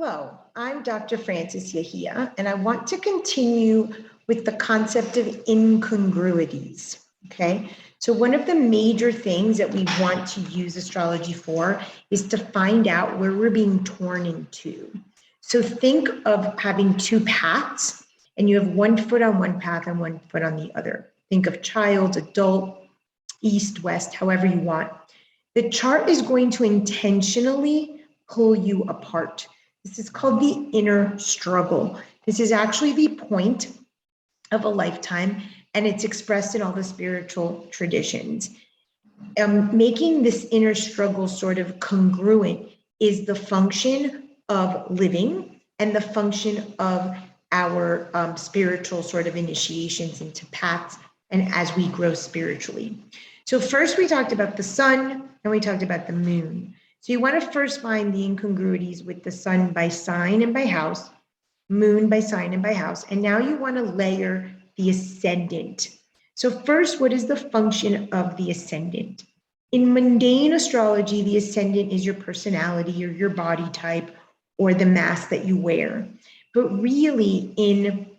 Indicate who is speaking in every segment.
Speaker 1: Hello, I'm Dr. Frances Yahia, and I want to continue with the concept of incongruities, okay? So one of the major things that we want to use astrology for is to find out where we're being torn into. So think of having two paths, and you have 1 foot on one path and 1 foot on the other. Think of child, adult, east, west, however you want. The chart is going to intentionally pull you apart. This is called the inner struggle. This is actually the point of a lifetime, and it's expressed in all the spiritual traditions. Making this inner struggle sort of congruent is the function of living and the function of our spiritual sort of initiations into paths and as we grow spiritually. So first we talked about the sun and we talked about the moon. So you want to first find the incongruities with the sun by sign and by house, moon by sign and by house, and now you want to layer the ascendant. So first, what is the function of the ascendant? In mundane astrology, the ascendant is your personality or your body type or the mask that you wear. But really in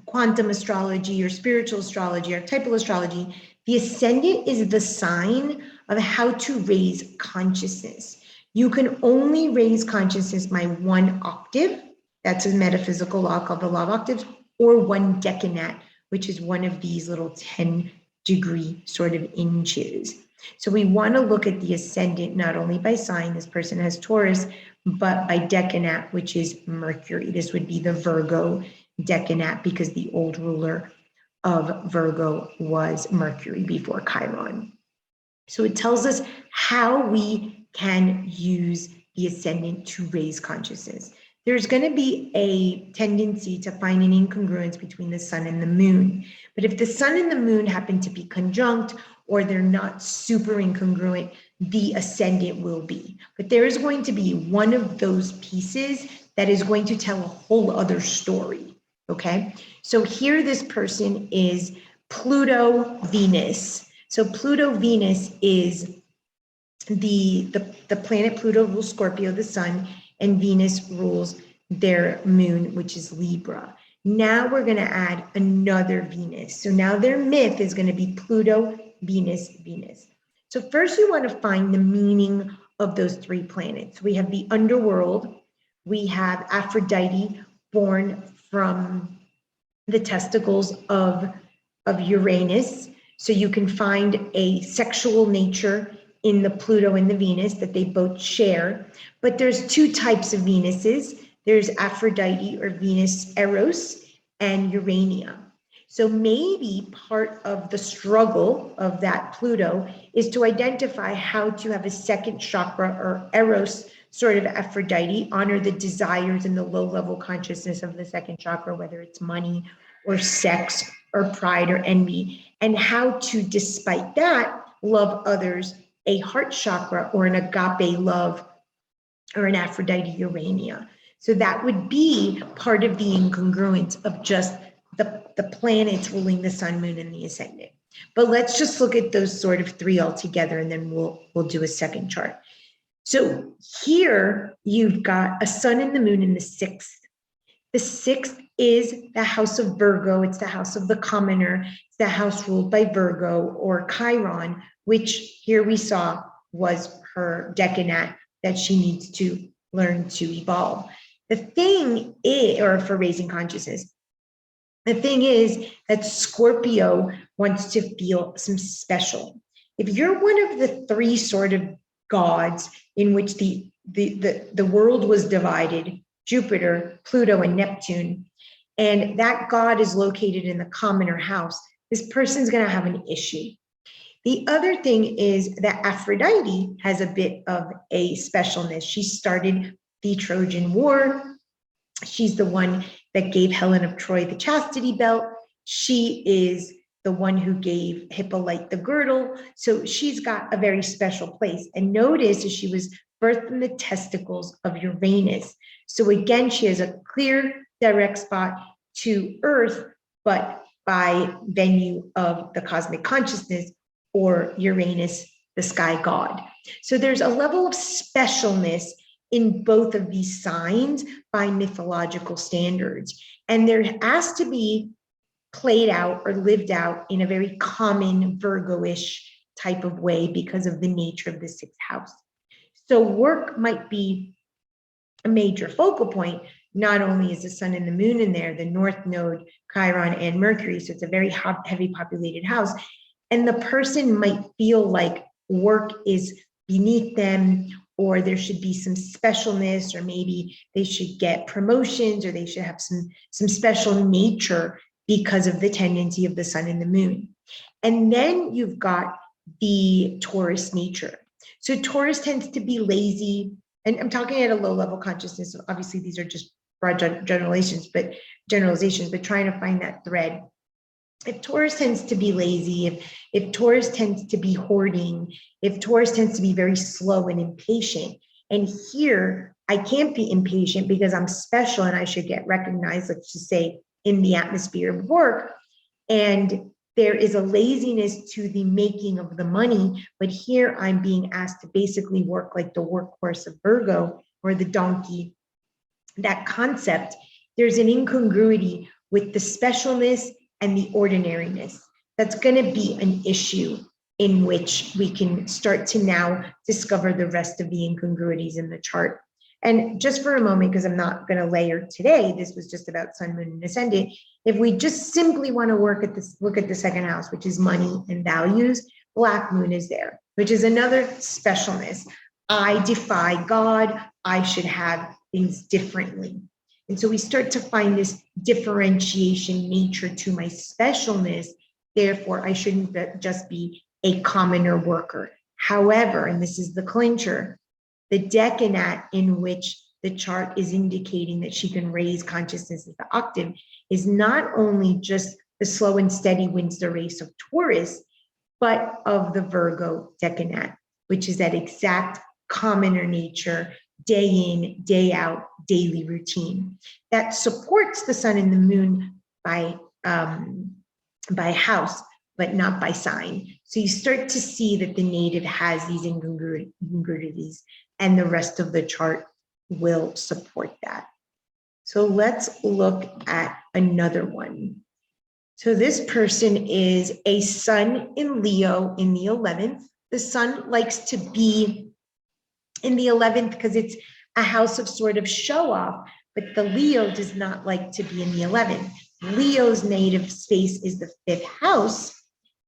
Speaker 1: quantum astrology or spiritual astrology, archetypal astrology, the ascendant is the sign of how to raise consciousness. You can only raise consciousness by 1 octave, that's a metaphysical law called the law of octaves, or 1 decanat, which is one of these little 10-degree sort of inches. So we want to look at the ascendant not only by sign, this person has Taurus, but by decanat, which is Mercury. This would be the Virgo decanat because the old ruler of Virgo was Mercury before Chiron. So it tells us how we can use the ascendant to raise consciousness. There's going to be a tendency to find an incongruence between the sun and the moon. But if the sun and the moon happen to be conjunct or they're not super incongruent, the ascendant will be. But there is going to be one of those pieces that is going to tell a whole other story, okay? So here this person is Pluto Venus. So Pluto Venus is the planet. Pluto rules Scorpio, the sun, and Venus rules their moon, which is Libra. Now we're going to add another Venus. So now their myth is going to be Pluto, Venus, Venus. So first you want to find the meaning of those 3 planets. We have the underworld. We have Aphrodite, born from the testicles of Uranus. So you can find a sexual nature in the Pluto and the Venus that they both share. But there's 2 types of Venuses. There's Aphrodite or Venus Eros and Urania. So maybe part of the struggle of that Pluto is to identify how to have a second chakra or Eros sort of Aphrodite, honor the desires and the low-level consciousness of the second chakra, whether it's money or sex or pride or envy, and how to, despite that, love others, a heart chakra or an agape love or an Aphrodite Urania. So that would be part of the incongruence of just the planets ruling the sun, moon, and the ascendant. But let's just look at those sort of 3 altogether, and then we'll do a second chart. So here you've got a sun and the moon in the 6th. The 6th is the house of Virgo. It's the house of the commoner. It's the house ruled by Virgo or Chiron, which here we saw was her decanat that she needs to learn to evolve. The thing is, or for raising consciousness, the thing is that Scorpio wants to feel some special. If you're one of the 3 sort of gods in which the world was divided, Jupiter, Pluto, and Neptune, and that god is located in the commoner house, this person's going to have an issue. The other thing is that Aphrodite has a bit of a specialness. She started the Trojan War. She's the one that gave Helen of Troy the chastity belt. She is the one who gave Hippolyte the girdle. So she's got a very special place. And notice that she was birthed in the testicles of Uranus. So again, she has a clear direct spot to Earth, but by venue of the cosmic consciousness or Uranus, the sky god. So there's a level of specialness in both of these signs by mythological standards. And there has to be played out or lived out in a very common Virgo-ish type of way because of the nature of the sixth house. So work might be a major focal point. Not only is the sun and the moon in there, the north node, Chiron, and Mercury, so it's a very heavy populated house. And the person might feel like work is beneath them, or there should be some specialness, or maybe they should get promotions, or they should have some special nature because of the tendency of the sun and the moon. And then you've got the Taurus nature. So Taurus tends to be lazy, and I'm talking at a low level consciousness. So obviously these are just broad generalizations, but trying to find that thread. If Taurus tends to be lazy, if Taurus tends to be hoarding, if Taurus tends to be very slow and impatient, and here I can't be impatient because I'm special and I should get recognized, let's just say, in the atmosphere of work, and there is a laziness to the making of the money, but here I'm being asked to basically work like the workhorse of Virgo or the donkey. That concept, there's an incongruity with the specialness and the ordinariness. That's going to be an issue in which we can start to now discover the rest of the incongruities in the chart. And just for a moment, because I'm not going to layer today, this was just about sun, moon, and ascendant. If we just simply want to look at the second house, which is money and values, black moon is there, which is another specialness. I defy God. I should have things differently. And so we start to find this differentiation nature to my specialness. Therefore, I shouldn't just be a commoner worker. However, and this is the clincher, the decanat in which the chart is indicating that she can raise consciousness as the octave is not only just the slow and steady wins the race of Taurus, but of the Virgo decanat, which is that exact commoner nature, day in, day out, daily routine that supports the sun and the moon by house, but not by sign. So you start to see that the native has these incongruities, and the rest of the chart will support that. So let's look at another one. So this person is a sun in Leo in the 11th. The sun likes to be in the 11th because it's a house of sort of show off, but the Leo does not like to be in the 11th. Leo's native space is the 5th house.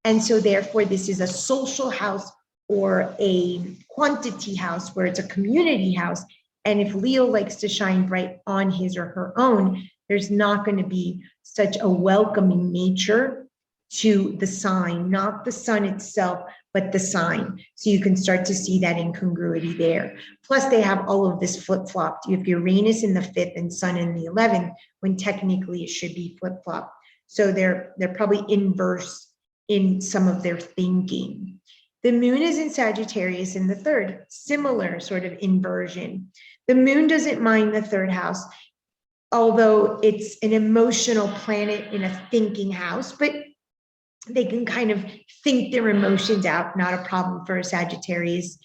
Speaker 1: And so therefore this is a social house or a quantity house where it's a community house. And if Leo likes to shine bright on his or her own, there's not going to be such a welcoming nature to the sign, not the sun itself, but the sign. So you can start to see that incongruity there. Plus they have all of this flip-flopped. You have Uranus in the 5th and sun in the 11th, when technically it should be flip-flop. So they're probably inverse in some of their thinking. The moon is in Sagittarius in the 3rd, similar sort of inversion. The moon doesn't mind the 3rd house, although it's an emotional planet in a thinking house, but they can kind of think their emotions out, not a problem for a Sagittarius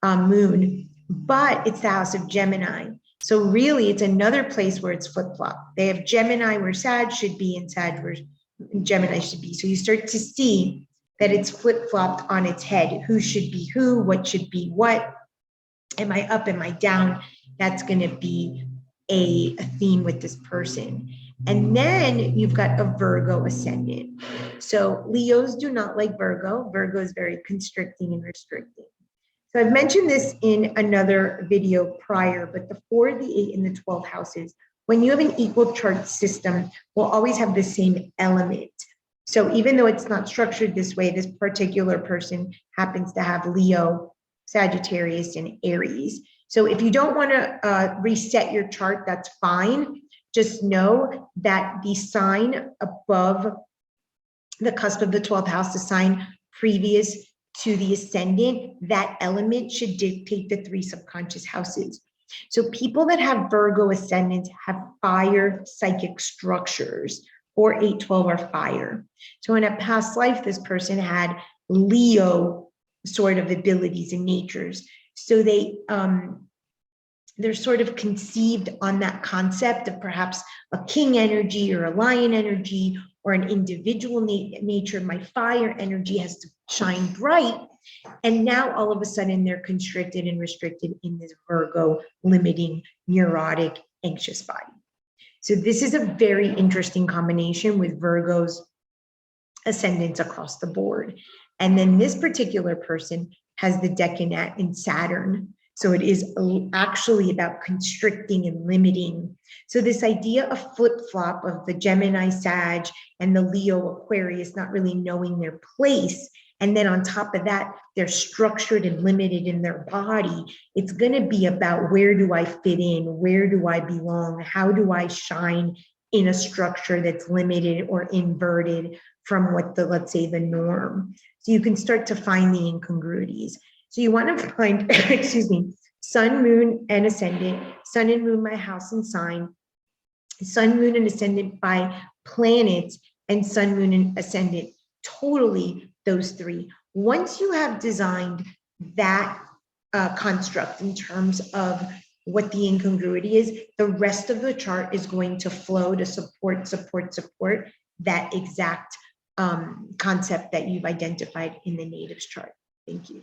Speaker 1: moon, but it's the house of Gemini. So really it's another place where it's flip-flop. They have Gemini where Sag should be and Sag where Gemini should be. So you start to see that it's flip-flopped on its head. Who should be who, what should be what? Am I up, am I down? That's going to be a theme with this person. And then you've got a Virgo ascendant. So Leos do not like Virgo. Virgo is very constricting and restricting. So I've mentioned this in another video prior, but the 4, the 8, and the 12 houses, when you have an equal chart system, will always have the same element. So even though it's not structured this way, this particular person happens to have Leo, Sagittarius, and Aries. So if you don't want to reset your chart, that's fine. Just know that the sign above the cusp of the 12th house, the sign previous to the ascendant, that element should dictate the 3 subconscious houses. So people that have Virgo ascendants have fire psychic structures. 4, 8, 12 are fire. So in a past life, this person had Leo sort of abilities and natures. So they they're sort of conceived on that concept of perhaps a king energy or a lion energy or an individual nature. My fire energy has to shine bright. And now all of a sudden they're constricted and restricted in this Virgo, limiting, neurotic, anxious body. So this is a very interesting combination with Virgo's ascendants across the board. And then this particular person has the decanat in Saturn. So it is actually about constricting and limiting. So this idea of flip-flop of the Gemini Sag and the Leo Aquarius not really knowing their place, and then on top of that, they're structured and limited in their body. It's going to be about, where do I fit in? Where do I belong? How do I shine in a structure that's limited or inverted from what the, let's say, the norm? So you can start to find the incongruities. So you want to find, excuse me, sun, moon, and ascendant, sun and moon, my house and sign, sun, moon, and ascendant by planets, and sun, moon, and ascendant, totally those three. Once you have designed that construct in terms of what the incongruity is, the rest of the chart is going to flow to support that exact concept that you've identified in the natives chart. Thank you.